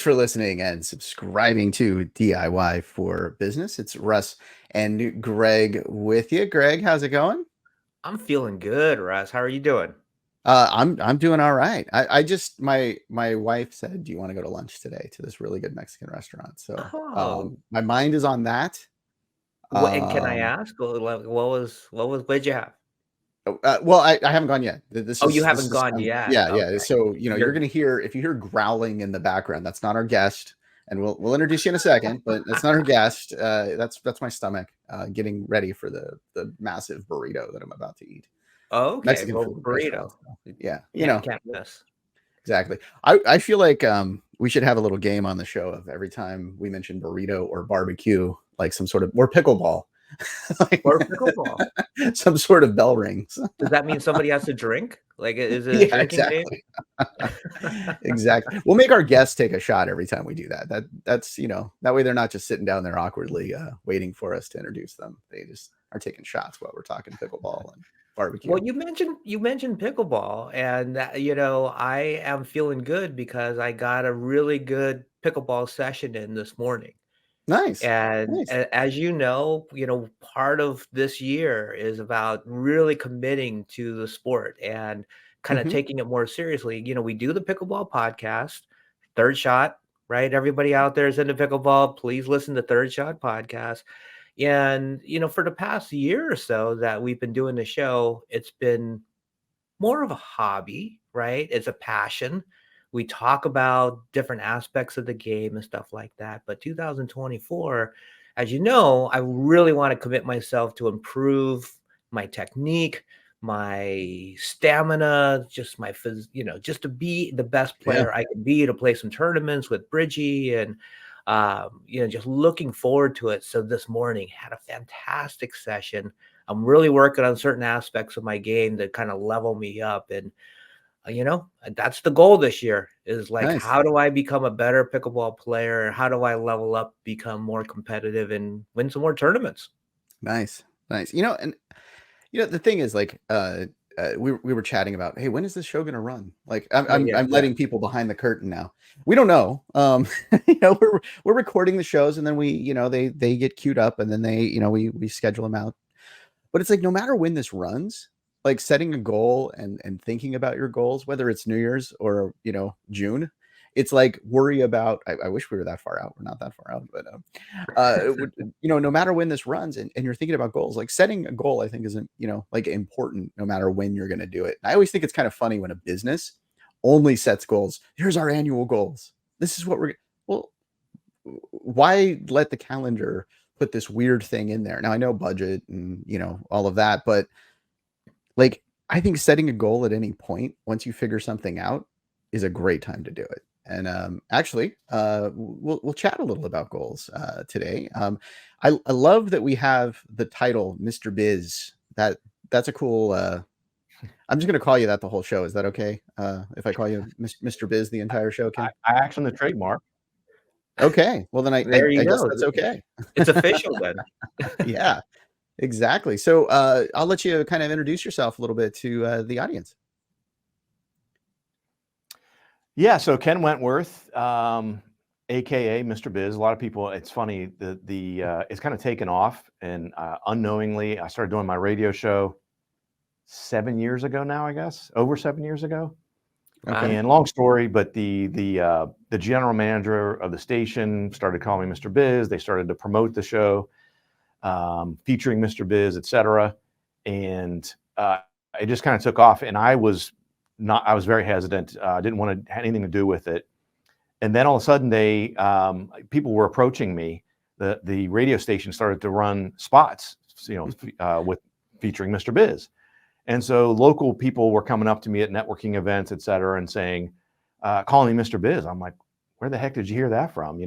for listening and subscribing to DIY for Business. It's Russ and Greg with you. Greg, how's it going? I'm feeling good, Russ. How are you doing? I'm doing all right. I just my wife said, "Do you want to go to lunch today to this really good Mexican restaurant?" So Oh, my mind is on that. what and can I Um, ask? What did you have? well, I haven't gone yet. This Oh, you is haven't gone yet. yeah. Okay. So you're You're gonna hear if you hear growling in the background, that's not our guest, and we'll introduce you in a second. But that's not our guest. That's my stomach getting ready for the massive burrito that I'm about to eat. okay. Mexican Well, food burrito. restaurants. Yeah, Yeah, can't miss. exactly. I feel like we should have a little game on the show of every time we mention burrito or barbecue, like some sort of or pickleball, like, Or pickleball. some sort of bell rings. Does that mean somebody has to drink? Like, is it a Yeah, drinking game? exactly. Exactly. We'll make our guests take a shot every time we do that. That's that way they're not just sitting down there awkwardly waiting for us to introduce them. They just are taking shots while we're talking pickleball and barbecue. Well, you mentioned pickleball, and I am feeling good because I got a really good pickleball session in this morning. Nice. And Nice. as part of this year is about really committing to the sport and kind of Hmm. taking it more seriously. We do the pickleball podcast, Third Shot, right? Everybody out there is into pickleball. Please listen to Third Shot podcast. And, for the past year or so that we've been doing the show, it's been more of a hobby, right? It's a passion. We talk about different aspects of the game and stuff like that. But 2024, as you know, I really want to commit myself to improve my technique, my stamina, just just to be the best Yeah. player I can be, to play some tournaments with Bridgie and just looking forward to it. So this morning had a fantastic session. I'm really working on certain aspects of my game that kind of level me up. And, that's the goal this year is like, Nice. how do I become a better pickleball player? How do I level up, become more competitive and win some more tournaments? Nice. Nice. And the thing is, like, we were chatting about, hey, when is this show gonna run? Like, I'm Oh, I'm, yeah. I'm Yeah. letting people behind the curtain now. We don't know. We're recording the shows, and then they get queued up, and then we schedule them out. But it's like no matter when this runs, like setting a goal and thinking about your goals, whether it's New Year's or June, it's like worry about. I wish we were that far out. We're not that far out, but no matter when this runs and you're thinking about goals, like setting a goal, I think isn't like important no matter when you're going to do it. And I always think it's kind of funny when a business only sets goals. Here's our annual goals. This is what well, why let the calendar put this weird thing in there? Now I know budget and all of that, but like I think setting a goal at any point once you figure something out is a great time to do it. And actually, we'll chat a little about goals today. I love that we have the title Mr. Biz. That's a cool. I'm just going to call you that the whole show. Is that okay? If I call you Mr. Biz the entire show, Ken? I action the trademark. Okay. Well, then I There you guess go. that's okay. It's official then. Yeah, exactly. So I'll let you kind of introduce yourself a little bit to the audience. Yeah, so Ken Wentworth, aka Mr. Biz. A lot of people. It's funny it's kind of taken off, and unknowingly, I started doing my radio show 7 years ago now. I guess over 7 years ago. Okay. And long story, but the general manager of the station started calling me Mr. Biz. They started to promote the show, featuring Mr. Biz, etc. And it just kind of took off. And I was very hesitant. I didn't want to have anything to do with it. And then all of a sudden, people were approaching me. The radio station started to run spots, with featuring Mr. Biz. And so local people were coming up to me at networking events, et cetera, and saying, calling me Mr. Biz. I'm like, where the heck did you hear that from?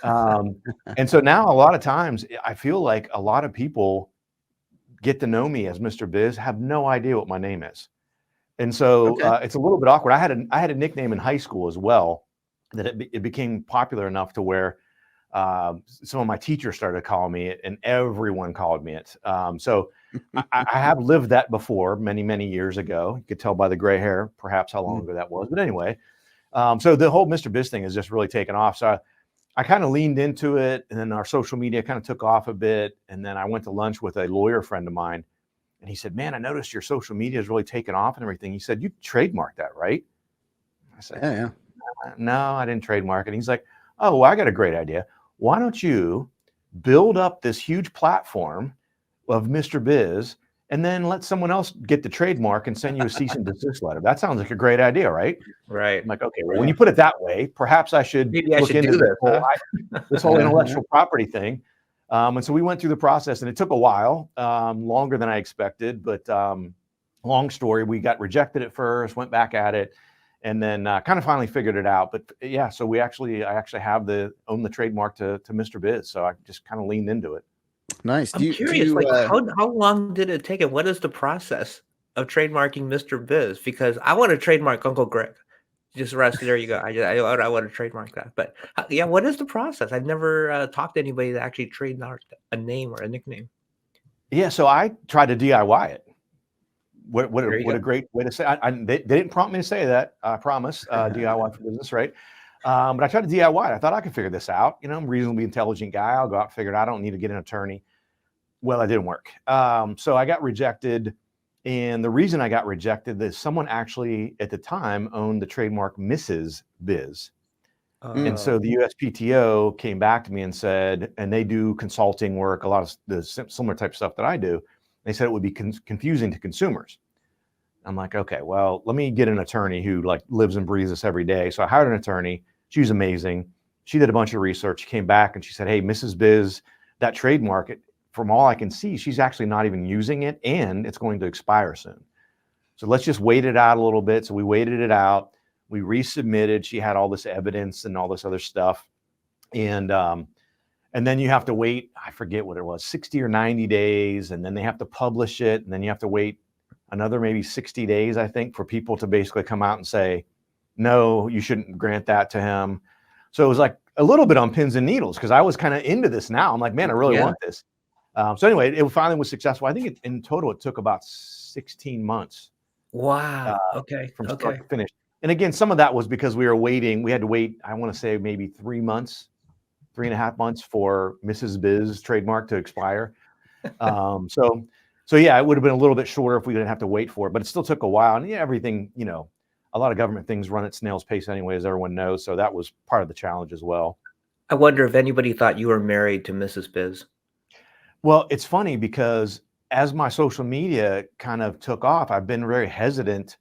And so now a lot of times I feel like a lot of people get to know me as Mr. Biz, have no idea what my name is. And so it's a little bit awkward. I had a nickname in high school as well that it became popular enough to where some of my teachers started calling me it, and everyone called me it. So I have lived that before many, many years ago. You could tell by the gray hair, perhaps how long ago that was. But anyway, So the whole Mr. Biz thing has just really taken off. So I kind of leaned into it, and then our social media kind of took off a bit. And then I went to lunch with a lawyer friend of mine, and he said, "Man, I noticed your social media has really taken off and everything." He said, "You trademarked that, right?" I said, Yeah. "No, I didn't trademark it." He's like, "Oh, well, I got a great idea. Why don't you build up this huge platform of Mr. Biz, and then let someone else get the trademark and send you a cease and desist letter? That sounds like a great idea, right?" Right. I'm like, "Okay, well, when you put it that way, perhaps I should Maybe I look should into do this this, whole, huh? this whole intellectual property thing." And so we went through the process, and it took a while, longer than I expected. But long story, we got rejected at first, went back at it, and then kind of finally figured it out. But yeah, so I actually have own the trademark to Mr. Biz. So I just kind of leaned into it. Nice. I'm curious, like, how long did it take, and what is the process of trademarking Mr. Biz? Because I want to trademark Uncle Greg. Just rest. There you go. I want to trademark that. But yeah, what is the process? I've never talked to anybody that actually trademarked a name or a nickname. Yeah, so I tried to DIY it. What There you a go. great way to say. They didn't prompt me to say that. I promise. DIY for business, right? But I tried to DIY it. I thought I could figure this out. You know, I'm a reasonably intelligent guy. I'll go out and figure it out. I don't need to get an attorney. Well, it didn't work. So I got rejected. And the reason I got rejected is someone actually at the time owned the trademark Mrs. Biz. And so the USPTO came back to me and said, and they do consulting work, a lot of the similar type of stuff that I do. They said it would be confusing to consumers. I'm like, okay, well, let me get an attorney who like lives and breathes this every day. So I hired an attorney. She was amazing. She did a bunch of research, she came back and she said, "Hey, Mrs. Biz, that trademark, from all I can see, she's actually not even using it, and it's going to expire soon. So let's just wait it out a little bit." So we waited it out. We resubmitted. She had all this evidence and all this other stuff. And then you have to wait, I forget what it was, 60 or 90 days. And then they have to publish it. And then you have to wait another maybe 60 days, I think, for people to basically come out and say, "No, you shouldn't grant that to him." So it was like a little bit on pins and needles because I was kind of into this now. I'm like, man, I really want this. So anyway, it finally was successful. I think in total, it took about 16 months. Wow. Okay. From start to finish. And again, some of that was because we were waiting. We had to wait, I want to say maybe 3 months, 3.5 months for Mrs. Biz trademark to expire. So yeah, it would have been a little bit shorter if we didn't have to wait for it, but it still took a while. And yeah, everything, you know, a lot of government things run at snail's pace anyway, as everyone knows. So that was part of the challenge as well. I wonder if anybody thought you were married to Mrs. Biz. Well, it's funny because as my social media kind of took off, I've been very hesitant.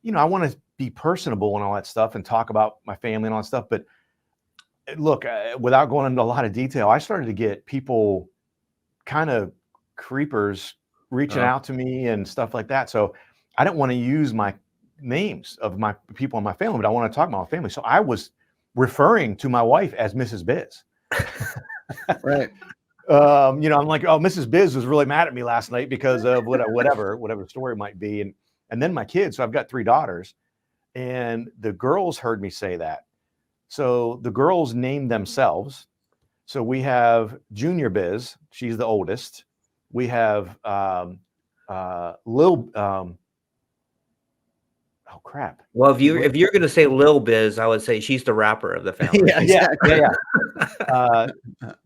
You know, I want to be personable and all that stuff and talk about my family and all that stuff. But look, without going into a lot of detail, I started to get people kind of creepers reaching out to me and stuff like that. So I don't want to use my names of my people in my family, but I want to talk about my family. So I was referring to my wife as Mrs. Biz. Right. You know, I'm like, "Oh, Mrs. Biz was really mad at me last night because of whatever the story might be." And then my kids, so I've got 3 daughters, and the girls heard me say that. So the girls named themselves. So we have Junior Biz, she's the oldest. We have Lil oh crap. Well, if you're going to say Lil Biz, I would say she's the rapper of the family. Yeah.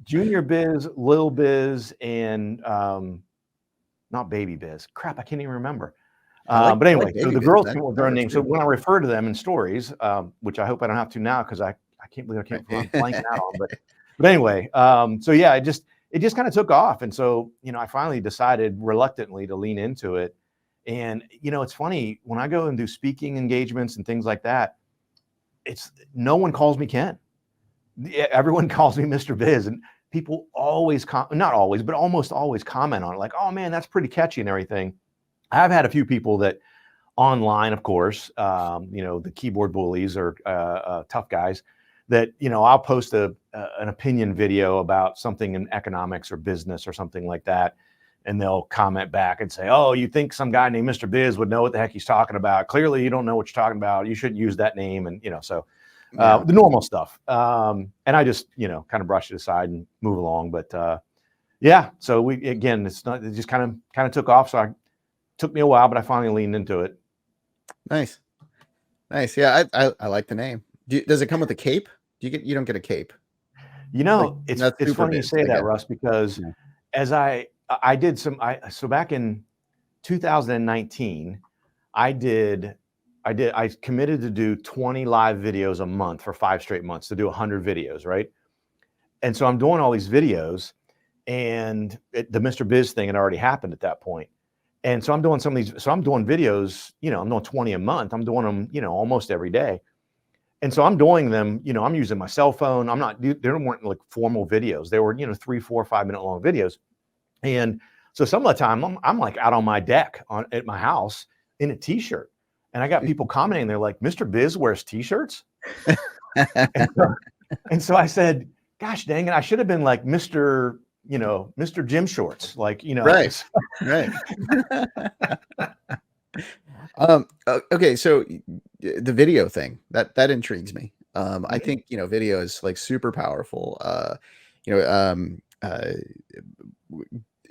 Junior Biz, Lil Biz, and not Baby Biz. Crap, I can't even remember. But anyway, so the girls came up with their own names. So when I refer to them in stories, which I hope I don't have to now because I can't believe I'm blanking out on. But anyway, so yeah, it just kind of took off, and so you know, I finally decided reluctantly to lean into it. And you know, it's funny when I go and do speaking engagements and things like that. It's no one calls me Ken. Everyone calls me Mr. Biz, and people always not always, but almost always comment on it, like, "Oh man, that's pretty catchy" and everything. I've had a few people that online, of course, you know, the keyboard bullies or tough guys that, you know, I'll post an opinion video about something in economics or business or something like that. And they'll comment back and say, "Oh, you think some guy named Mr. Biz would know what the heck he's talking about? Clearly you don't know what you're talking about. You shouldn't use that name." And, you know, so the normal stuff. And I just, you know, kind of brush it aside and move along. But yeah, so it just kind of took off. So took me a while, but I finally leaned into it. Nice. Nice. Yeah, I like the name. Does it come with a cape? You don't get a cape? You Like, know, that's it's super funny you biz, say I that, guess. Russ, because Yeah. as I did so back in 2019, I committed to do 20 live videos a month for 5 straight months, to do 100 videos, right? And so I'm doing all these videos, and the Mr. Biz thing had already happened at that point. And so I'm doing some of these. So I'm doing videos, I'm doing 20 a month. I'm doing them, almost every day. And so I'm doing them, I'm using my cell phone. They weren't like formal videos. They were, 3, 4, 5 minute long videos. And so some of the time I'm like out on my deck at my house in a t-shirt. And I got people commenting, they're like, Mr. Biz wears t-shirts. And so I said, gosh dang it, I should have been like Mr. Jim Shorts, like, Right. Right. Okay, so the video thing that intrigues me. I think video is like super powerful. You know, um, uh,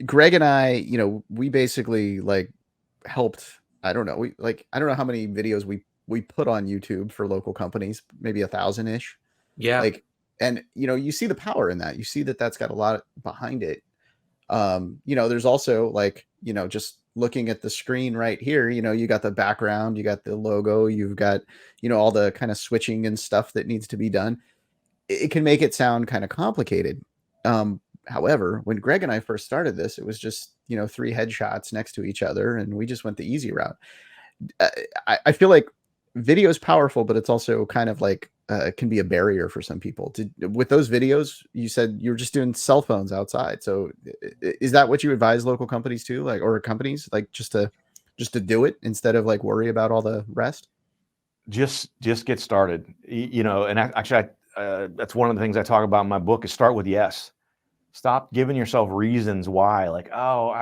Greg and I, we basically like helped. I don't know. I don't know how many videos we put on YouTube for local companies, maybe 1,000 ish. Yeah. Like, and you see the power in that. You see that that's got a lot behind it. There's also like, just looking at the screen right here, you got the background, you got the logo, you've got, all the kind of switching and stuff that needs to be done. It can make it sound kind of complicated. However, when Greg and I first started this, it was just, 3 headshots next to each other, and we just went the easy route. uh, I feel like video is powerful, but it's also kind of like can be a barrier for some people. With those videos, you said you were just doing cell phones outside. So is that what you advise local companies to, like, or companies like just to do it instead of like worry about all the rest? Just get started. And actually, that's one of the things I talk about in my book is start with yes. Stop giving yourself reasons why, like, oh,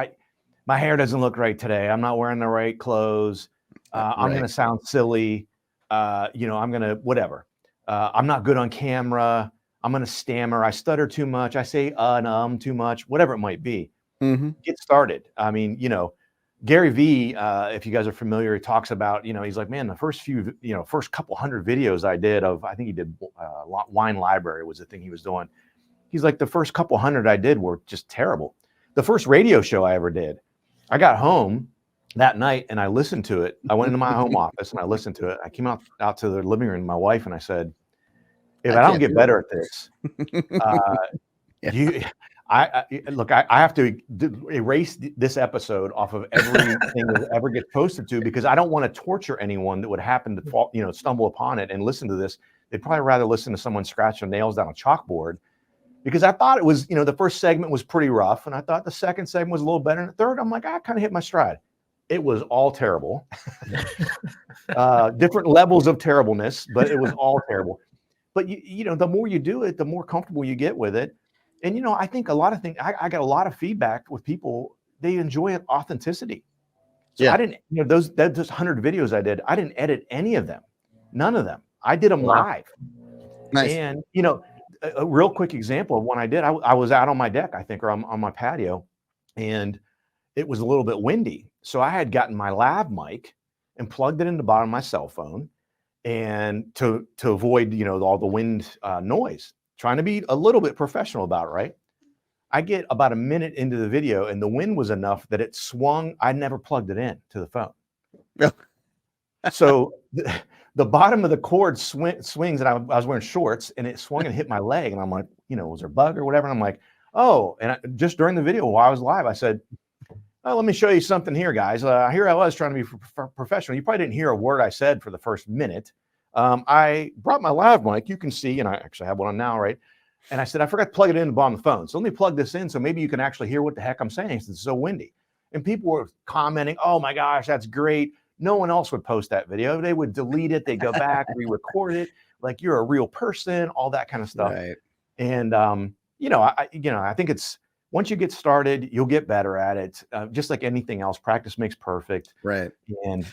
my hair doesn't look right today. I'm not wearing the right clothes. I'm going Right. to sound silly. I'm going to whatever. I'm not good on camera. I'm going to stammer. I stutter too much. I say and too much, whatever it might be. Mm-hmm. Get started. I mean, Gary Vee, if you guys are familiar, he talks about, he's like, man, the first couple hundred videos I did I think he did Wine Library was the thing he was doing. He's like, the first couple hundred I did were just terrible. The first radio show I ever did, I got home that night and I listened to it. I went into my home office and I listened to it. I came out to the living room with my wife and I said, if I don't get better at this, Yeah. I have to erase this episode off of everything that ever gets posted to, because I don't want to torture anyone that would happen to stumble upon it and listen to this. They'd probably rather listen to someone scratch their nails down a chalkboard. Because I thought it was, the first segment was pretty rough, and I thought the second segment was a little better, and the third, I'm like, I kind of hit my stride. It was all terrible. Different levels of terribleness, but it was all terrible. But the more you do it, the more comfortable you get with it. And I think a lot of things. I got a lot of feedback with people. They enjoy authenticity. So Yeah. I didn't, those 100 videos I did, I didn't edit any of them, none of them. I did them live. Nice. And a real quick example of one I did. I was out on my deck, I think, or on my patio, and it was a little bit windy. So I had gotten my lav mic and plugged it in the bottom of my cell phone, and to avoid all the wind noise, trying to be a little bit professional about it, right? I get about a minute into the video, and the wind was enough that it swung. I never plugged it in to the phone. So the bottom of the cord swings, and I was wearing shorts, and it swung and hit my leg. And I'm like, was there a bug or whatever? And I'm like, oh, and just during the video while I was live, I said, oh, let me show you something here, guys. Here I was trying to be professional. You probably didn't hear a word I said for the first minute. I brought my lav mic. You can see, and I actually have one on now, right? And I said, I forgot to plug it in the bottom of the phone. So let me plug this in so maybe you can actually hear what the heck I'm saying since it's so windy. And people were commenting, oh my gosh, that's great. No one else would post that video. They would delete it. They'd go back, re-record it. Like, you're a real person, all that kind of stuff. Right. And, I think it's, once you get started, you'll get better at it. Just like anything else, practice makes perfect. Right. And,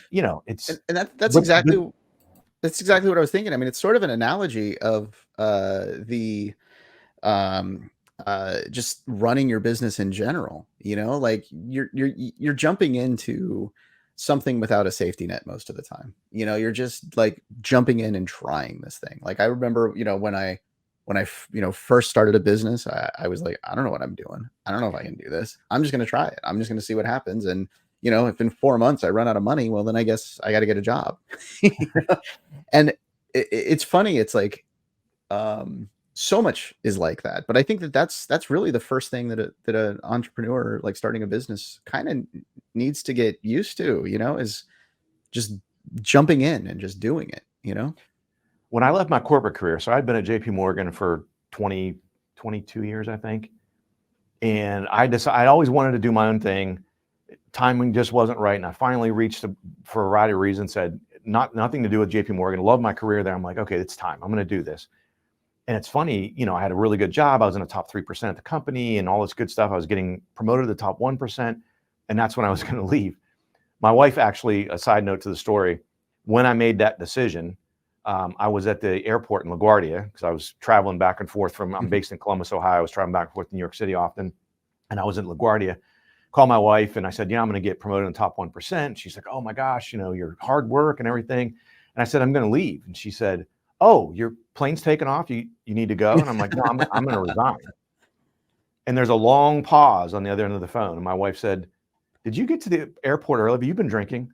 it's. And that's exactly what I was thinking. I mean, it's sort of an analogy of just running your business in general. Like you're jumping into something without a safety net most of the time. You're just like jumping in and trying this thing. Like I remember, when I first started a business, I was like, I don't know what I'm doing. I don't know if I can do this. I'm just going to try it. I'm just going to see what happens. And, if in 4 months I run out of money, well, then I guess I got to get a job. And it's funny. It's like, so much is like that, but I think that's really the first thing that an entrepreneur like starting a business kind of needs to get used to, is just jumping in and just doing it. When I left my corporate career, so I'd been at JP Morgan for 22 years, I think. And I always wanted to do my own thing. Timing just wasn't right. And I finally reached, for a variety of reasons, said nothing to do with JP Morgan. Loved my career there. I'm like, okay, it's time. I'm going to do this. And it's funny, I had a really good job. I was in the top 3% at the company and all this good stuff. I was getting promoted to the top 1%. And that's when I was going to leave. My wife actually, a side note to the story, when I made that decision, I was at the airport in LaGuardia because I was traveling back and forth I'm based in Columbus, Ohio. I was traveling back and forth to New York City often. And I was in LaGuardia. Called my wife and I said, I'm going to get promoted in the top 1%. She's like, oh my gosh, your hard work and everything. And I said, I'm going to leave. And she said, oh, your plane's taking off. You need to go. And I'm like, no, I'm going to resign. And there's a long pause on the other end of the phone. And my wife said, did you get to the airport early? Have you been drinking?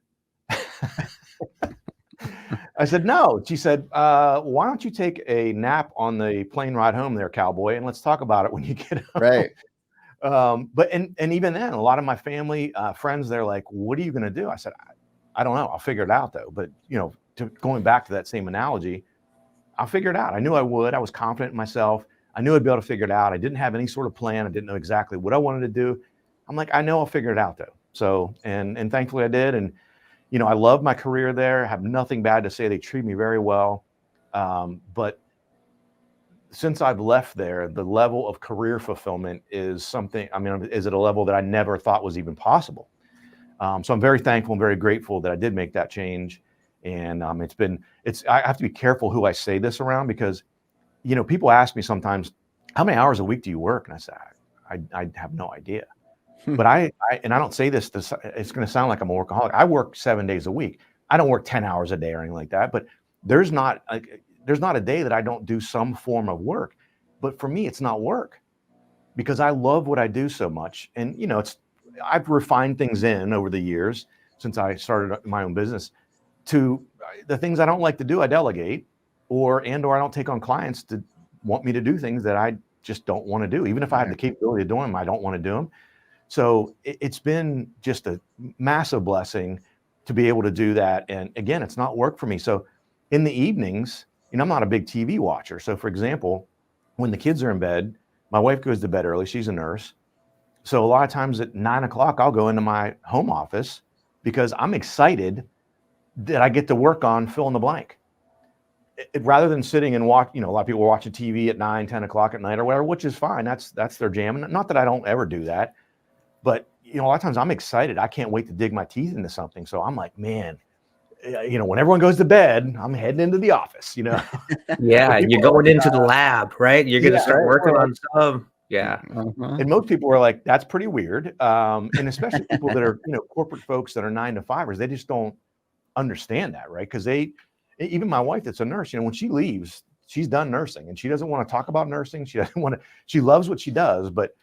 I said, no. She said, why don't you take a nap on the plane ride home there, cowboy, and let's talk about it when you get home. Right. But even then, a lot of my family, friends, they're like, what are you going to do? I said, I don't know. I'll figure it out though. But going back to that same analogy, I'll figure it out. I knew I would. I was confident in myself. I knew I'd be able to figure it out. I didn't have any sort of plan. I didn't know exactly what I wanted to do. I'm like, I know I'll figure it out though. So, and thankfully I did. And, I love my career there. I have nothing bad to say. They treat me very well. But since I've left there, the level of career fulfillment is is at a level that I never thought was even possible. So I'm very thankful and very grateful that I did make that change. And I have to be careful who I say this around because, people ask me sometimes, how many hours a week do you work? And I say, I have no idea. But I don't say this, it's going to sound like I'm a workaholic. I work 7 days a week. I don't work 10 hours a day or anything like that, but there's not a day that I don't do some form of work. But for me, it's not work because I love what I do so much. And, I've refined things over the years since I started my own business to the things I don't like to do, I delegate or I don't take on clients to want me to do things that I just don't want to do. Even if I have the capability of doing them, I don't want to do them. So it's been just a massive blessing to be able to do that. And again, it's not work for me. So in the evenings, I'm not a big TV watcher. So for example, when the kids are in bed, my wife goes to bed early. She's a nurse. So a lot of times at 9 o'clock, I'll go into my home office because I'm excited that I get to work on fill in the blank. Rather than sitting and watch, a lot of people are watching TV at 9, 10 o'clock at night or whatever, which is fine. That's their jam. And not that I don't ever do that. But, a lot of times I'm excited. I can't wait to dig my teeth into something. So I'm like, man, when everyone goes to bed, I'm heading into the office, Yeah. And you're going into the lab, right? You're going to start working on some. Yeah. And most people are like, that's pretty weird. And especially people that are, corporate folks that are 9-to-5ers, they just don't understand that, right? Because even my wife that's a nurse, when she leaves, she's done nursing and she doesn't want to talk about nursing. She loves what she does, but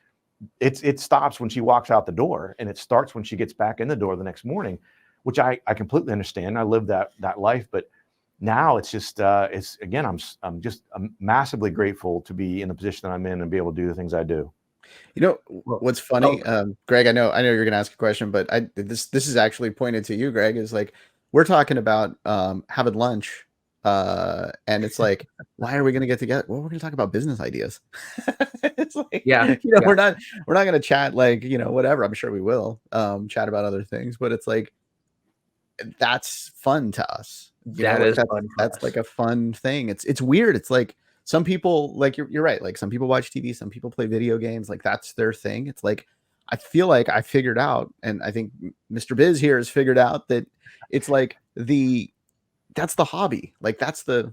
it stops when she walks out the door and it starts when she gets back in the door the next morning, which I completely understand. I lived that life, but now it's just, I'm just massively grateful to be in the position that I'm in and be able to do the things I do. What's funny, Greg, I know you're going to ask a question, but this is actually pointed to you, Greg, is like, we're talking about having lunch and it's like, why are we going to get together? Well, we're going to talk about business ideas. It's like, we're not going to chat like, whatever. I'm sure we will chat about other things, but it's like, that's fun to us. That's like a fun thing. It's weird. It's like some people, like you're right. Like some people watch TV, some people play video games. Like that's their thing. It's like, I feel like I figured out, and I think Mr. Biz here has figured out that it's like that's the hobby. Like that's the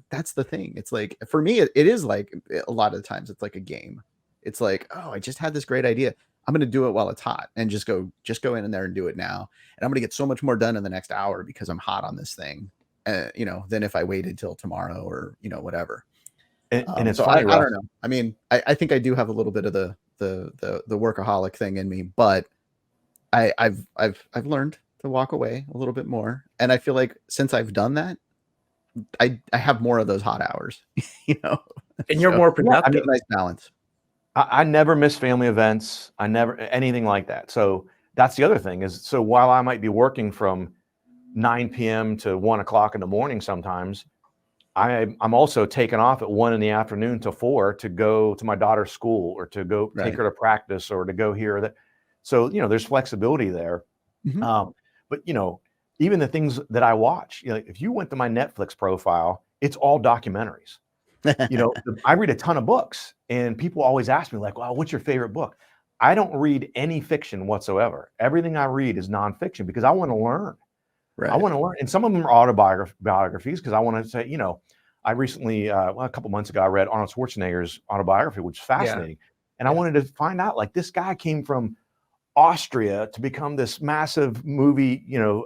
thing. It's like, for me, it is like a lot of the times it's like a game. It's like, oh, I just had this great idea. I'm going to do it while it's hot and just go in there and do it now. And I'm going to get so much more done in the next hour because I'm hot on this thing, you know, than if I waited till tomorrow or, you know, whatever. And it's So funny, I Russ. don't know. I mean, I think I do have a little bit of the workaholic thing in me, but I've learned to walk away a little bit more. And I feel like since I've done that, I have more of those hot hours, you know, And you're more productive. I mean, nice balance. I never miss family events. I never anything like that. So that's the other thing is, so while I might be working from 9 p.m. to 1 o'clock in the morning, sometimes I'm also taking off at 1 in the afternoon to 4 to go to my daughter's school or to go take her to practice or to go here or that. So, you know, there's flexibility there. Mm-hmm. But, you know, even the things that I watch, you know, if you went to my Netflix profile, it's all documentaries. You know, I read a ton of books, and people always ask me like, well, what's your favorite book? I don't read any fiction whatsoever. Everything I read is nonfiction because I want to learn. I want to learn. And some of them are autobiographies because I want to say, you know, I recently, a couple months ago, I read Arnold Schwarzenegger's autobiography, which is fascinating. And I wanted to find out, like, this guy came from Austria to become this massive movie, you know,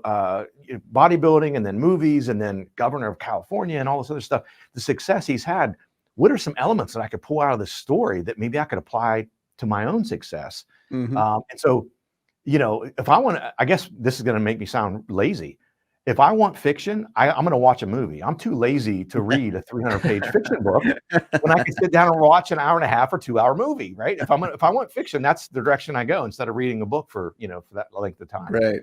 bodybuilding and then movies and then governor of California and all this other stuff. The success he's had, what are some elements that I could pull out of this story that maybe I could apply to my own success? Mm-hmm. And so, you know, if I want to, I guess this is going to make me sound lazy. If I want fiction, I'm going to watch a movie. I'm too lazy to read a 300-page fiction book when I can sit down and watch an hour and a half or 2-hour movie, right? If I want fiction, that's the direction I go instead of reading a book for, you know, for that length of time. Right.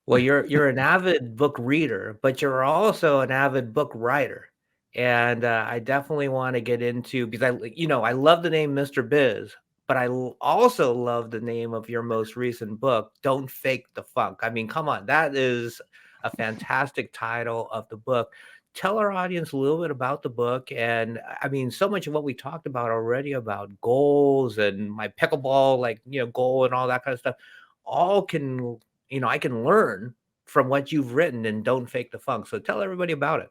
Well, you're an avid book reader, but you're also an avid book writer. And I definitely want to get into, because I love the name Mr. Biz, but I also love the name of your most recent book, Don't Fake the Funk. I mean, come on, that is a fantastic title of the book. Tell our audience a little bit about the book. And I mean, so much of what we talked about already about goals and my pickleball, like, goal and all that kind of stuff, all can, I can learn from what you've written in Don't Fake the Funk. So tell everybody about it.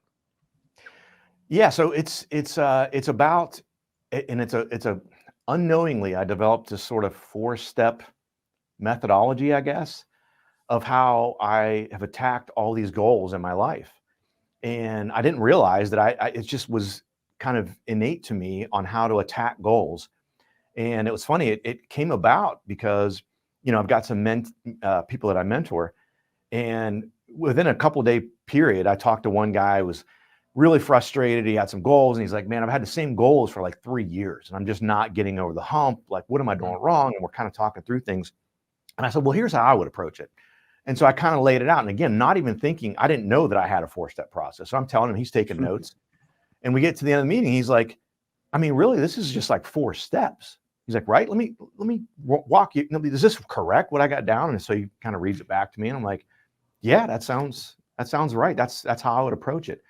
Yeah. So it's about, and it's a unknowingly, I developed this sort of 4-step methodology, I guess, of how I have attacked all these goals in my life. And I didn't realize that it just was kind of innate to me on how to attack goals. And it was funny. It came about because, I've got some people that I mentor, and within a couple day period, I talked to one guy who was really frustrated. He had some goals and he's like, man, I've had the same goals for like 3 years and I'm just not getting over the hump. Like, what am I doing wrong? And we're kind of talking through things. And I said, well, here's how I would approach it. And so I kind of laid it out. And again, not even thinking, I didn't know that I had a 4-step process. So I'm telling him, he's taking notes. And we get to the end of the meeting. He's like, I mean, really, this is just like 4 steps. He's like, right, let me walk you. Is this correct, what I got down? And so he kind of reads it back to me. And I'm like, yeah, that sounds right. That's how I would approach it.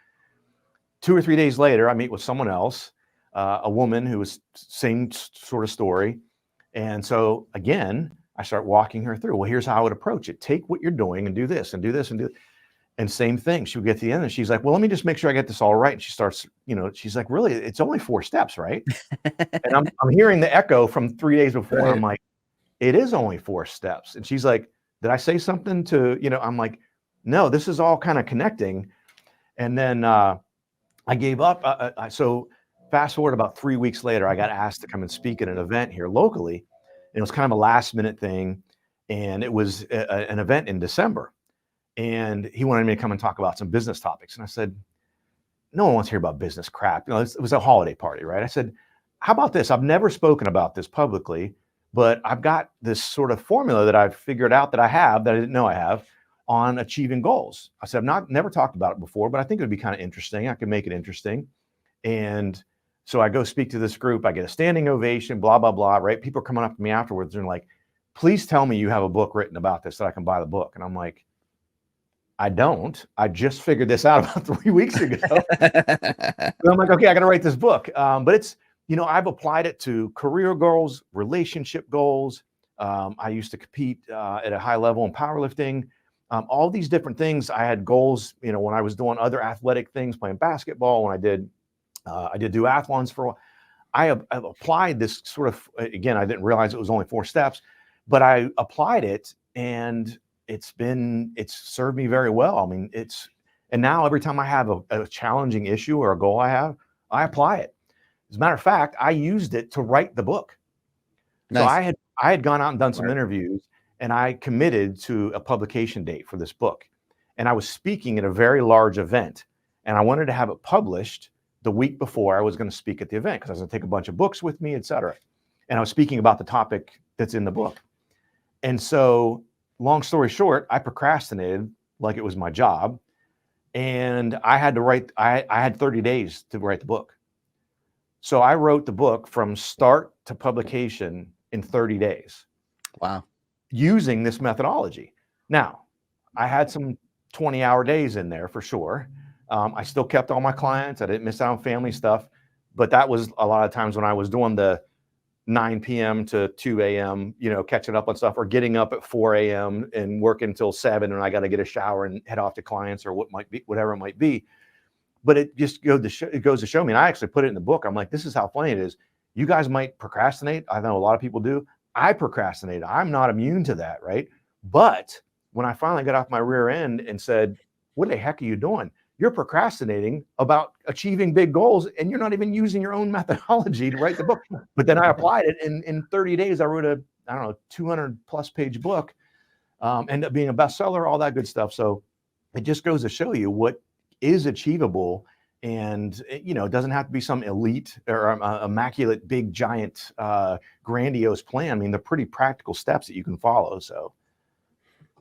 2 or 3 days later, I meet with someone else, a woman who was same sort of story. And so again, I start walking her through, well, here's how I would approach it. Take what you're doing and do this and do this and do. And same thing. She would get to the end and she's like, well, let me just make sure I get this all right. And she starts, she's like, really, it's only 4 steps, right? And I'm hearing the echo from 3 days before. Right. I'm like, it is only 4 steps. And she's like, did I say something to, I'm like, no, this is all kind of connecting. And then I gave up. So fast forward about 3 weeks later, I got asked to come and speak at an event here locally. And it was kind of a last minute thing. And it was an event in December. And he wanted me to come and talk about some business topics. And I said, no one wants to hear about business crap. It was a holiday party, right? I said, how about this? I've never spoken about this publicly, but I've got this sort of formula that I've figured out that I have, that I didn't know I have, on achieving goals. I said, I've never talked about it before, but I think it would be kind of interesting. I could make it interesting. And so I go speak to this group. I get a standing ovation, blah, blah, blah, right? People are coming up to me afterwards and like, please tell me you have a book written about this so I can buy the book. And I'm like, I don't. I just figured this out about 3 weeks ago. So I'm like, okay, I got to write this book. But it's, I've applied it to career goals, relationship goals. I used to compete at a high level in powerlifting. All these different things. I had goals, when I was doing other athletic things, playing basketball, when I did duathlons for a while. I've applied this sort of, again, I didn't realize it was only 4 steps, but I applied it, and it's served me very well. I mean, and now every time I have a challenging issue or a goal I apply it. As a matter of fact, I used it to write the book. So Nice. I had gone out and done some interviews, and I committed to a publication date for this book. And I was speaking at a very large event, and I wanted to have it published the week before I was going to speak at the event, because I was going to take a bunch of books with me, et cetera. And I was speaking about the topic that's in the book. And so, long story short, I procrastinated like it was my job. And I had to write, I had 30 days to write the book. So I wrote the book from start to publication in 30 days. Wow. Using this methodology. Now, I had some 20-hour days in there for sure. I still kept all my clients. I didn't miss out on family stuff. But that was a lot of times when I was doing the 9 p.m. to 2 a.m., catching up on stuff, or getting up at 4 a.m. and working until 7, and I got to get a shower and head off to clients or whatever it might be. But it just goes to show me, and I actually put it in the book. I'm like, this is how funny it is. You guys might procrastinate. I know a lot of people do. I procrastinate. I'm not immune to that, right? But when I finally got off my rear end and said, what the heck are you doing? You're procrastinating about achieving big goals, and you're not even using your own methodology to write the book. But then I applied it, and in 30 days, I wrote a 200+ page book, ended up being a bestseller, all that good stuff. So it just goes to show you what is achievable. And, it doesn't have to be some elite or immaculate, big, giant, grandiose plan. I mean, they're pretty practical steps that you can follow. So.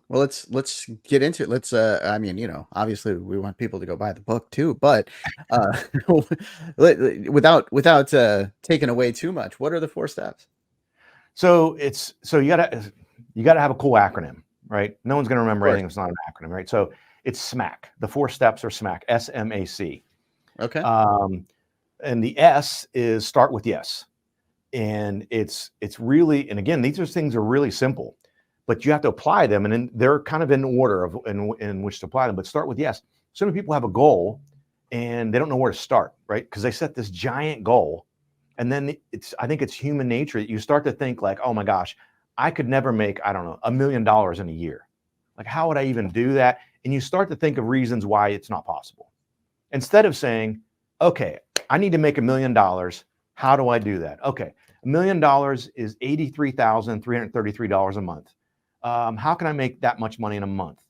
Well, let's get into it. Let's I mean, obviously we want people to go buy the book too, but without taking away too much, what are the 4 steps? So you gotta have a cool acronym, right? No one's gonna remember anything that's not an acronym, right? So it's SMAC. The 4 steps are SMAC, SMAC. Okay. And the S is start with yes. And it's really, and again, these things are really simple, but you have to apply them, and they're kind of in order of in which to apply them. But start with yes. So many people have a goal and they don't know where to start, right? Because they set this giant goal, and then I think it's human nature that you start to think like, oh my gosh, I could never make, I don't know, $1 million in a year. Like, how would I even do that? And you start to think of reasons why it's not possible. Instead of saying, okay, I need to make $1 million. How do I do that? Okay, $1 million is $83,333 a month. How can I make that much money in a month?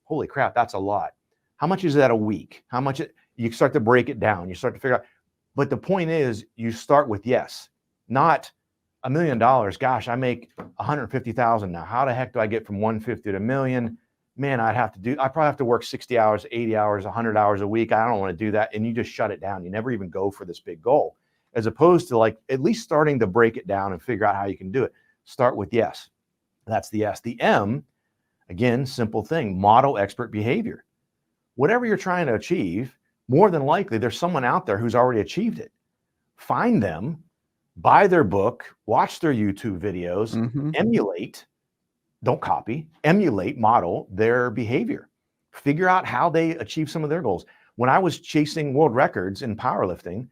Holy crap, that's a lot. How much is that a week? How much? You start to break it down. You start to figure out. But the point is, you start with yes, not $1 million. Gosh, I make 150,000 now. How the heck do I get from 150 to $1 million? Man, I probably have to work 60 hours, 80 hours, 100 hours a week. I don't want to do that. And you just shut it down. You never even go for this big goal, as opposed to like at least starting to break it down and figure out how you can do it. Start with yes. That's the S. The M, again, simple thing, model expert behavior. Whatever you're trying to achieve, more than likely there's someone out there who's already achieved it. Find them, buy their book, watch their YouTube videos, emulate, don't copy, emulate, model their behavior. Figure out how they achieve some of their goals. When I was chasing world records in powerlifting,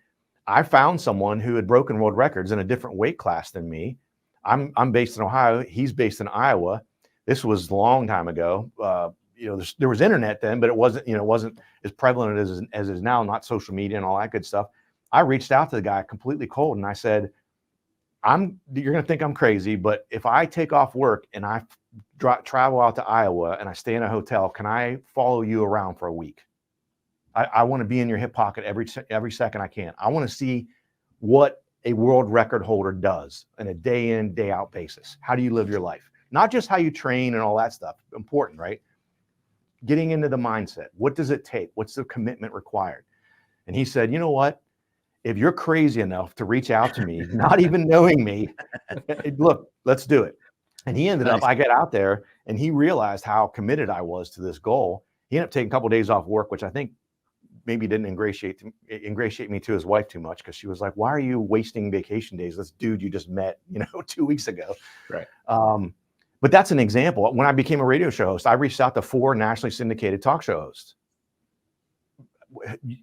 I found someone who had broken world records in a different weight class than me. I'm based in Ohio. He's based in Iowa. This was a long time ago. There was internet then, but it wasn't as prevalent as it is now, not social media and all that good stuff. I reached out to the guy completely cold, and I said, you're going to think I'm crazy, but if I take off work and I travel out to Iowa and I stay in a hotel, can I follow you around for a week? I want to be in your hip pocket every second I can. I want to see what a world record holder does on a day in, day out basis. How do you live your life? Not just how you train and all that stuff. Important, right? Getting into the mindset. What does it take? What's the commitment required? And he said, you know what? If you're crazy enough to reach out to me, not even knowing me, look, let's do it. And he ended up, I got out there and he realized how committed I was to this goal. He ended up taking a couple of days off work, which I think maybe didn't ingratiate me to his wife too much, because she was like, why are you wasting vacation days? This dude you just met, 2 weeks ago. Right. But that's an example. When I became a radio show host, I reached out to 4 nationally syndicated talk show hosts.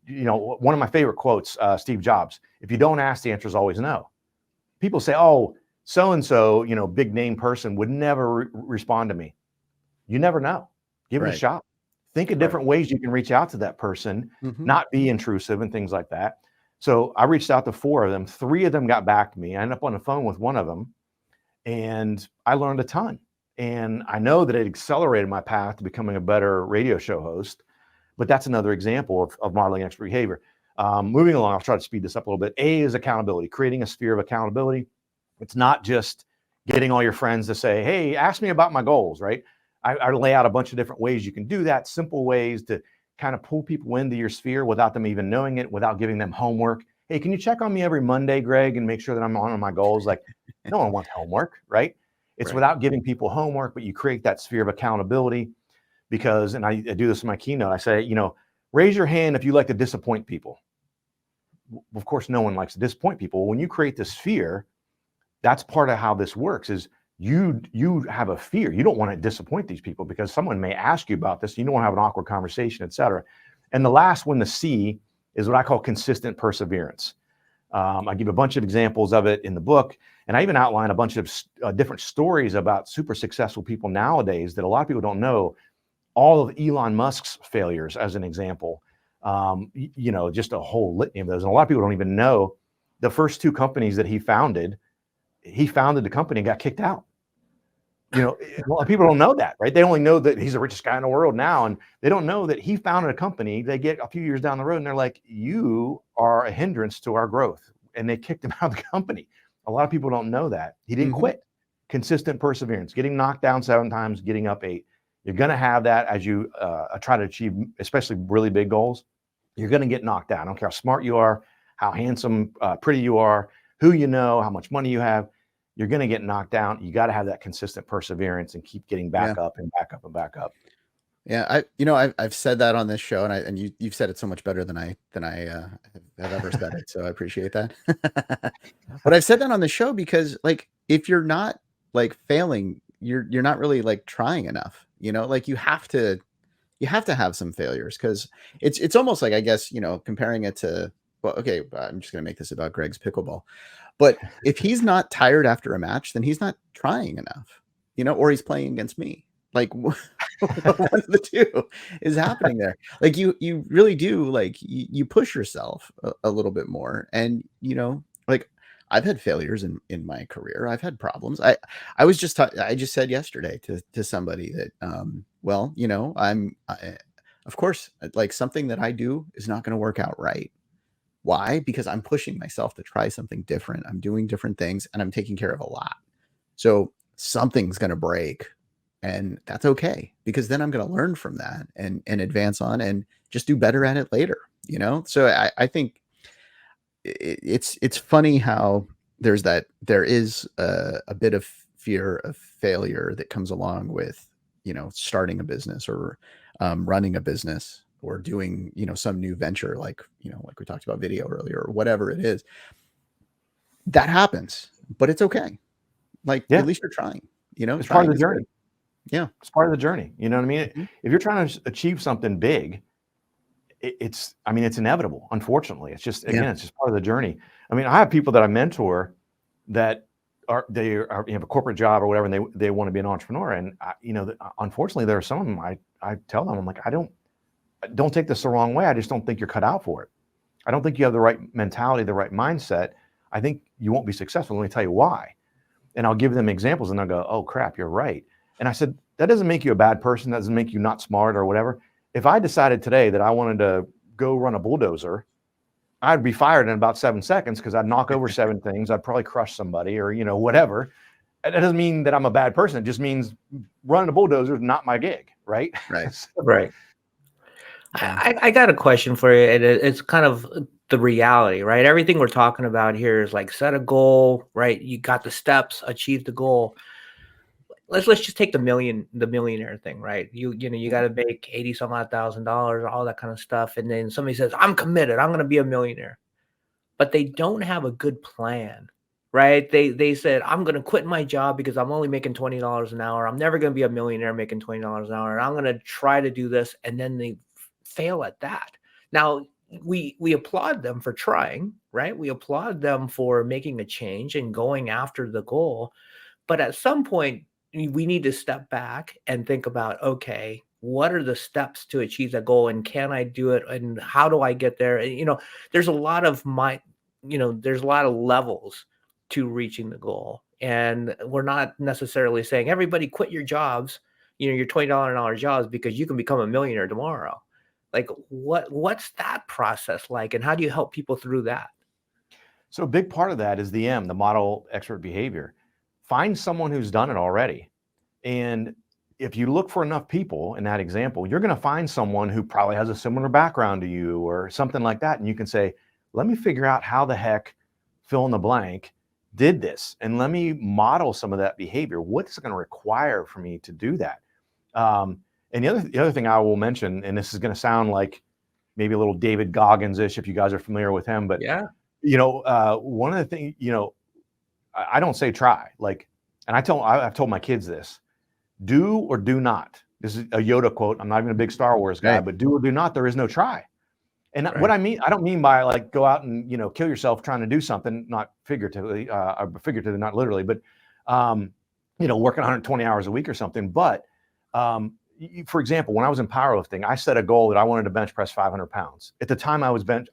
one of my favorite quotes, Steve Jobs, if you don't ask, the answer is always no. People say, oh, so-and-so, big name person would never respond to me. You never know. Give it a shot. Think of different ways you can reach out to that person, not be intrusive and things like that. So I reached out to 4 of them. 3 of them got back to me. I ended up on the phone with one of them, and I learned a ton. And I know that it accelerated my path to becoming a better radio show host. But that's another example of modeling expert behavior. Moving along, I'll try to speed this up a little bit. A is accountability, creating a sphere of accountability. It's not just getting all your friends to say, hey, ask me about my goals, right? I lay out a bunch of different ways you can do that, simple ways to kind of pull people into your sphere without them even knowing it, without giving them homework. Hey, can you check on me every Monday, Greg, and make sure that I'm on my goals? Like, no one wants homework, right? It's without giving people homework, but you create that sphere of accountability. Because, and I do this in my keynote, I say, raise your hand if you like to disappoint people. Of course, no one likes to disappoint people. When you create this fear, that's part of how this works is you have a fear. You don't want to disappoint these people because someone may ask you about this. You don't want to have an awkward conversation, et cetera. And the last one, the C, is what I call consistent perseverance. I give a bunch of examples of it in the book. And I even outline a bunch of different stories about super successful people nowadays that a lot of people don't know. All of Elon Musk's failures, as an example, just a whole litany of those. And a lot of people don't even know the first 2 companies that he founded the company and got kicked out. A lot of people don't know that, right? They only know that he's the richest guy in the world now. And they don't know that he founded a company. They get a few years down the road and they're like, you are a hindrance to our growth. And they kicked him out of the company. A lot of people don't know that. He didn't quit. Consistent perseverance, getting knocked down 7 times, getting up 8. You're going to have that as you try to achieve, especially really big goals. You're going to get knocked down. I don't care how smart you are, how handsome, pretty you are, who you know, how much money you have. You're going to get knocked down. You got to have that consistent perseverance and keep getting back up and back up and back up. Yeah, I've said that on this show, and you've said it so much better than I have ever said it. So I appreciate that. But I've said that on the show because, like, if you're not like failing, you're not really like trying enough. Like you have to have some failures because it's almost like, I guess, comparing it to, well, okay, I'm just gonna make this about Greg's pickleball, but if he's not tired after a match, then he's not trying enough, or he's playing against me. Like one of the 2 is happening there. Like you really do, like you push yourself a little bit more, and like I've had failures in my career. I've had problems. I just said yesterday to somebody that of course, like something that I do is not going to work out right. Why? Because I'm pushing myself to try something different. I'm doing different things and I'm taking care of a lot. So something's going to break, and that's okay, because then I'm going to learn from that and advance on and just do better at it later, So I think it's funny how there is a bit of fear of failure that comes along with, starting a business or running a business or doing, some new venture, like we talked about video earlier or whatever it is. That happens, but it's okay. Like, at least you're trying, it's part of the journey. Yeah. It's part of the journey. You know what I mean? If you're trying to achieve something big, it's inevitable. Unfortunately, it's just, again, it's just part of the journey. I mean, I have people that I mentor that have a corporate job or whatever, and they want to be an entrepreneur. And unfortunately, there are some of them I tell them, I'm like, don't take this the wrong way. I just don't think you're cut out for it. I don't think you have the right mentality, the right mindset. I think you won't be successful. Let me tell you why. And I'll give them examples and they'll go, oh crap, you're right. And I said, that doesn't make you a bad person. That doesn't make you not smart or whatever. If I decided today that I wanted to go run a bulldozer, I'd be fired in about 7 seconds because I'd knock over 7 things. I'd probably crush somebody or, whatever. That doesn't mean that I'm a bad person. It just means running a bulldozer is not my gig. Right. Right. Right. I got a question for you. And it's kind of the reality, right? Everything we're talking about here is like set a goal, right? You got the steps, achieve the goal. Let's just take the millionaire thing, right? You got to make $80,000, all that kind of stuff. And then somebody says, I'm committed, I'm going to be a millionaire, but they don't have a good plan, right? They said, I'm going to quit my job because I'm only making $20 an hour. I'm never going to be a millionaire making $20 an hour. And I'm going to try to do this. And then they fail at that. Now, we applaud them for trying, right? We applaud them for making a change and going after the goal. But at some point, we need to step back and think about, okay, what are the steps to achieve that goal? And can I do it? And how do I get there? And, there's a lot of there's a lot of levels to reaching the goal. And we're not necessarily saying everybody quit your jobs, your $20 an hour jobs, because you can become a millionaire tomorrow. Like what's that process like? And how do you help people through that? So a big part of that is the model expert behavior. Find someone who's done it already. And if you look for enough people in that example, you're going to find someone who probably has a similar background to you or something like that. And you can say, let me figure out how the heck fill in the blank did this. And let me model some of that behavior. What is it going to require for me to do that? And the other thing I will mention, and this is going to sound like maybe a little David Goggins-ish if you guys are familiar with him, but Yeah. one of the things, I don't say try, and I've told my kids this: do or do not. This is a Yoda quote. I'm not even a big Star Wars guy, but do or do not. There is no try. And what I mean, I don't mean by like go out and kill yourself trying to do something, not figuratively, not literally, but working 120 hours a week or something. But for example, when I was in powerlifting, I set a goal that I wanted to bench press 500 pounds. At the time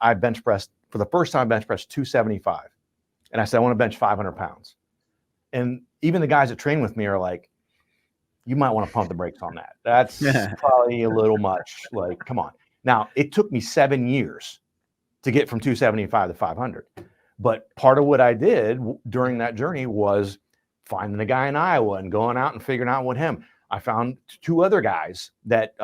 I bench pressed for the first time, bench pressed 275. And I said, I want to bench 500 pounds. And even the guys that train with me are like, you might want to pump the brakes on that. That's probably a little much. Like, come on. Now, it took me 7 years to get from 275 to 500. But part of what I did during that journey was finding a guy in Iowa and going out and figuring out with him. I found 2 other guys that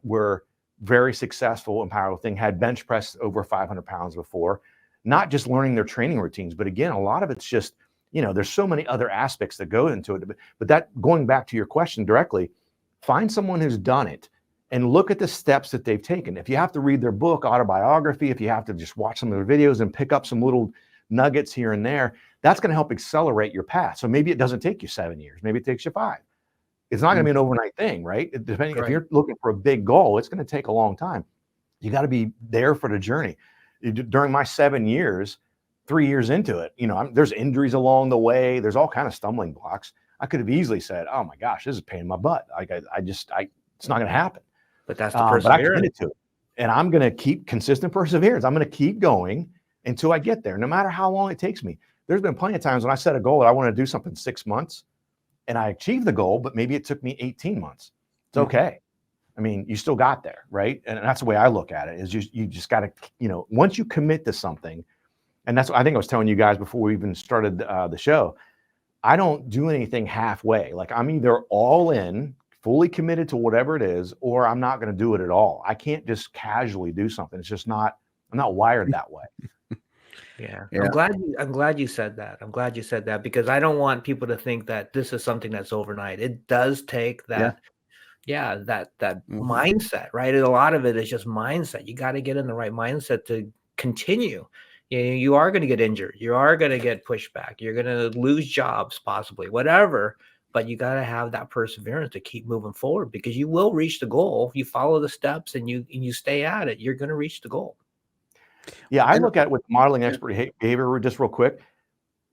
were very successful in powerlifting, had bench pressed over 500 pounds before, not just learning their training routines, but again, a lot of it's just, there's so many other aspects that go into it. But that, going back to your question directly, find someone who's done it and look at the steps that they've taken. If you have to read their book, autobiography, if you have to just watch some of their videos and pick up some little nuggets here and there, that's going to help accelerate your path. So maybe it doesn't take you 7 years. Maybe it takes you 5. It's not going to be an overnight thing, right? Depending, if you're looking for a big goal, it's going to take a long time. You got to be there for the journey. During my 7 years, 3 years into it, there's injuries along the way. There's all kind of stumbling blocks. I could have easily said, "Oh my gosh, this is a pain in my butt. It's not going to happen." But that's the perseverance. But I committed to it, and I'm going to keep consistent perseverance. I'm going to keep going until I get there, no matter how long it takes me. There's been plenty of times when I set a goal that I want to do something 6 months. And I achieved the goal, but maybe it took me 18 months. It's okay. I mean, you still got there, right? And that's the way I look at it, is you just got to, once you commit to something, and that's what I think I was telling you guys before we even started the show, I don't do anything halfway. Like, I'm either all in, fully committed to whatever it is, or I'm not going to do it at all. I can't just casually do something. It's just not, I'm not wired that way. Yeah. I'm glad you said that. I'm glad you said that, because I don't want people to think that this is something that's overnight. It does take that, that mindset, right? A lot of it is just mindset. You got to get in the right mindset to continue. You are going to get injured. You are going to get pushed back. You're going to lose jobs, possibly, whatever. But you got to have that perseverance to keep moving forward, because you will reach the goal. If you follow the steps and you stay at it, you're going to reach the goal. Yeah, I look at it with modeling expert behavior just real quick.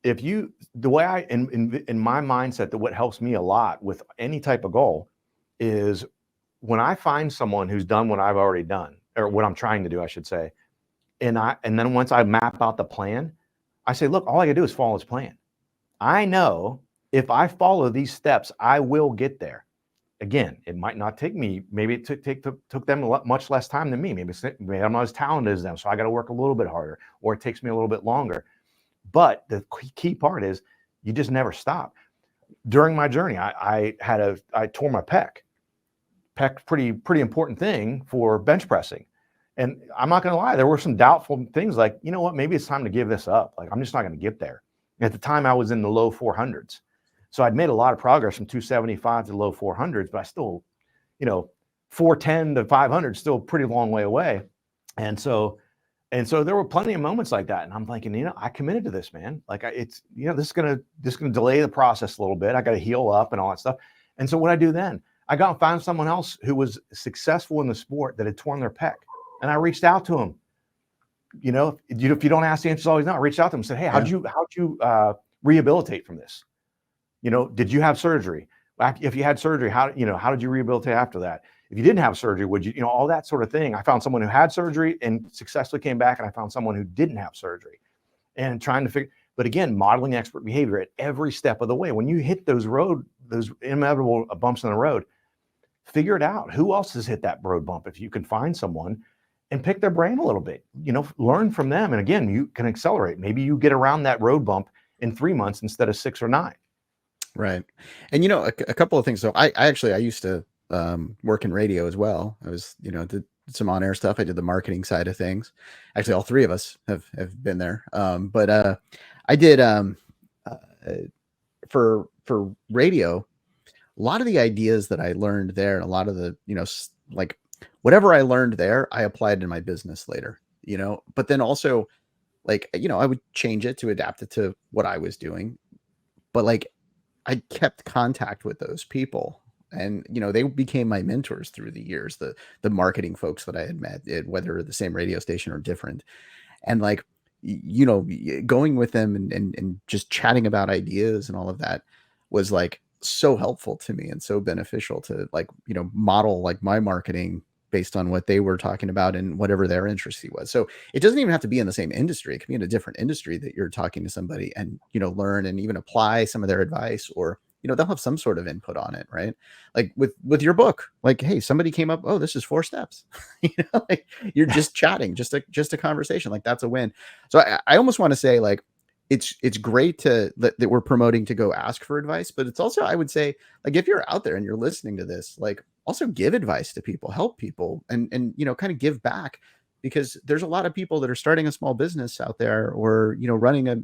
The way in my mindset, that what helps me a lot with any type of goal is when I find someone who's done what I've already done, or what I'm trying to do, I should say. And then once I map out the plan, I say, look, all I gotta do is follow this plan. I know if I follow these steps, I will get there. Again, it might not take me, maybe it took them much less time than me. Maybe I'm not as talented as them, so I got to work a little bit harder, or it takes me a little bit longer. But the key part is you just never stop. During my journey, I tore my pec. Pec, pretty important thing for bench pressing. And I'm not going to lie, there were some doubtful things like, you know what, maybe it's time to give this up. Like, I'm just not going to get there. At the time, I was in the low 400s. So I'd made a lot of progress from 275 to low 400s, but I still, 410 to 500, still a pretty long way away. And so there were plenty of moments like that. And I'm thinking, I committed to this, man. Like, this is going to delay the process a little bit. I got to heal up and all that stuff. And so what I do then, I got and found someone else who was successful in the sport that had torn their pec. And I reached out to him. If you don't ask, the answer's always no. I reached out to him and said, hey, how'd you rehabilitate from this? Did you have surgery? If you had surgery, how did you rehabilitate after that? If you didn't have surgery, would you, all that sort of thing. I found someone who had surgery and successfully came back, and I found someone who didn't have surgery, and trying to figure, but again, modeling expert behavior at every step of the way. When you hit those inevitable bumps in the road, figure it out. Who else has hit that road bump? If you can find someone and pick their brain a little bit, learn from them. And again, you can accelerate. Maybe you get around that road bump in 3 months instead of 6 or 9. Right. And, a couple of things. So I used to work in radio as well. I was, did some on-air stuff. I did the marketing side of things. Actually, all three of us have been there. But I did for radio, a lot of the ideas that I learned there, and a lot of the, like whatever I learned there, I applied in my business later, but then also like, I would change it to adapt it to what I was doing. But like, I kept contact with those people, and, they became my mentors through the years, the marketing folks that I had met, whether the same radio station or different. And like, going with them and just chatting about ideas and all of that was like so helpful to me and so beneficial to like, model like my marketing based on what they were talking about and whatever their interest was. So it doesn't even have to be in the same industry. It can be in a different industry that you're talking to somebody and, learn and even apply some of their advice, or, they'll have some sort of input on it, right? Like with your book, like, hey, somebody came up, oh, this is 4 steps, like you're just chatting, just a conversation. Like that's a win. So I almost want to say like, it's great that we're promoting to go ask for advice, but it's also, I would say, like, if you're out there and you're listening to this, like also give advice to people, help people, and kind of give back, because there's a lot of people that are starting a small business out there, or, running a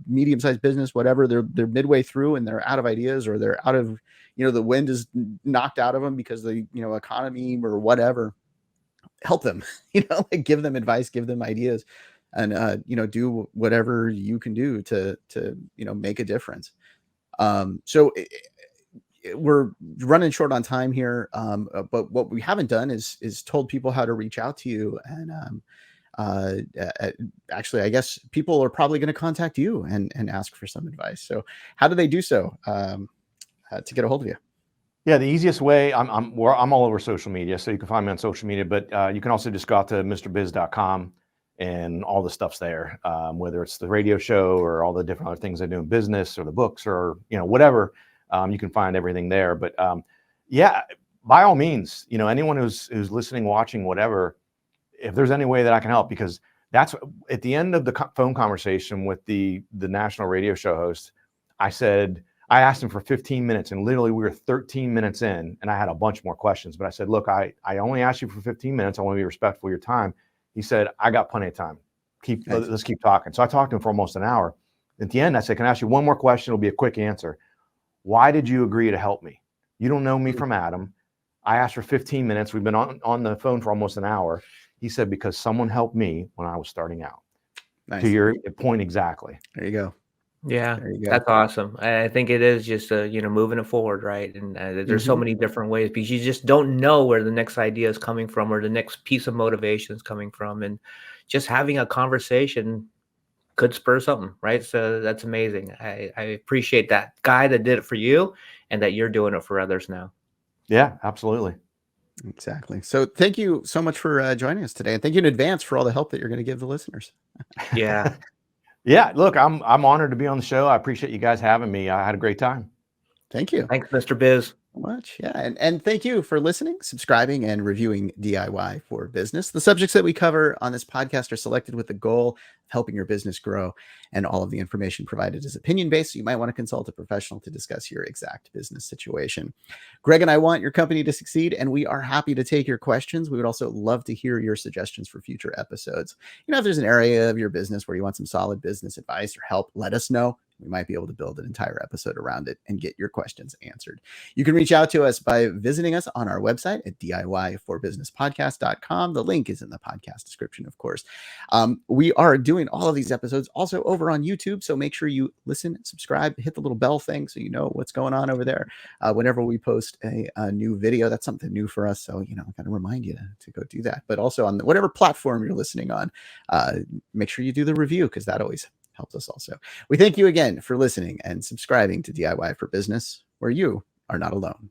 medium-sized business, whatever. They're midway through and they're out of ideas, or they're out of, the wind is knocked out of them because the, economy or whatever. Help them, like give them advice, give them ideas, and, do whatever you can do to make a difference. So we're running short on time here. But what we haven't done is told people how to reach out to you. And actually, I guess people are probably going to contact you and ask for some advice. So how do they do so to get a hold of you? Yeah, the easiest way, I'm all over social media, so you can find me on social media, but you can also just go out to mrbiz.com, and all the stuff's there, whether it's the radio show or all the different other things I do in business, or the books, or, whatever. You can find everything there. But yeah, by all means, anyone who's listening, watching, whatever, if there's any way that I can help, because that's at the end of the phone conversation with the national radio show host, I asked him for 15 minutes, and literally we were 13 minutes in, and I had a bunch more questions, but I said, look, I only asked you for 15 minutes. I want to be respectful of your time. He said, I got plenty of time. Let's keep talking. So I talked to him for almost an hour. At the end, I said, can I ask you one more question? It'll be a quick answer. Why did you agree to help me? You don't know me from Adam. I asked for 15 minutes. We've been on the phone for almost an hour. He said, because someone helped me when I was starting out. Nice. To your point exactly. There you go. Yeah, that's awesome. I think it is just moving it forward, right? And there's so many different ways, because you just don't know where the next idea is coming from, or the next piece of motivation is coming from, and just having a conversation could spur something, right? So that's amazing. I appreciate that guy that did it for you, and that you're doing it for others now. Yeah, absolutely. Exactly. So thank you so much for joining us today, and thank you in advance for all the help that you're going to give the listeners. Yeah. Yeah, look, I'm honored to be on the show. I appreciate you guys having me. I had a great time. Thank you. Thanks, Mr. Biz. So much. Yeah. And thank you for listening, subscribing, and reviewing DIY for Business. The subjects that we cover on this podcast are selected with the goal of helping your business grow, and all of the information provided is opinion-based. So you might want to consult a professional to discuss your exact business situation. Greg and I want your company to succeed, and we are happy to take your questions. We would also love to hear your suggestions for future episodes. If there's an area of your business where you want some solid business advice or help, let us know. we might be able to build an entire episode around it and get your questions answered. You can reach out to us by visiting us on our website at DIYforbusinesspodcast.com. The link is in the podcast description, of course. We are doing all of these episodes also over on YouTube, so make sure you listen, subscribe, hit the little bell thing so you know what's going on over there. Whenever we post a new video, that's something new for us, so I got to remind you to go do that. But also on whatever platform you're listening on, make sure you do the review, because that always helps us also. We thank you again for listening and subscribing to DIY for Business, where you are not alone.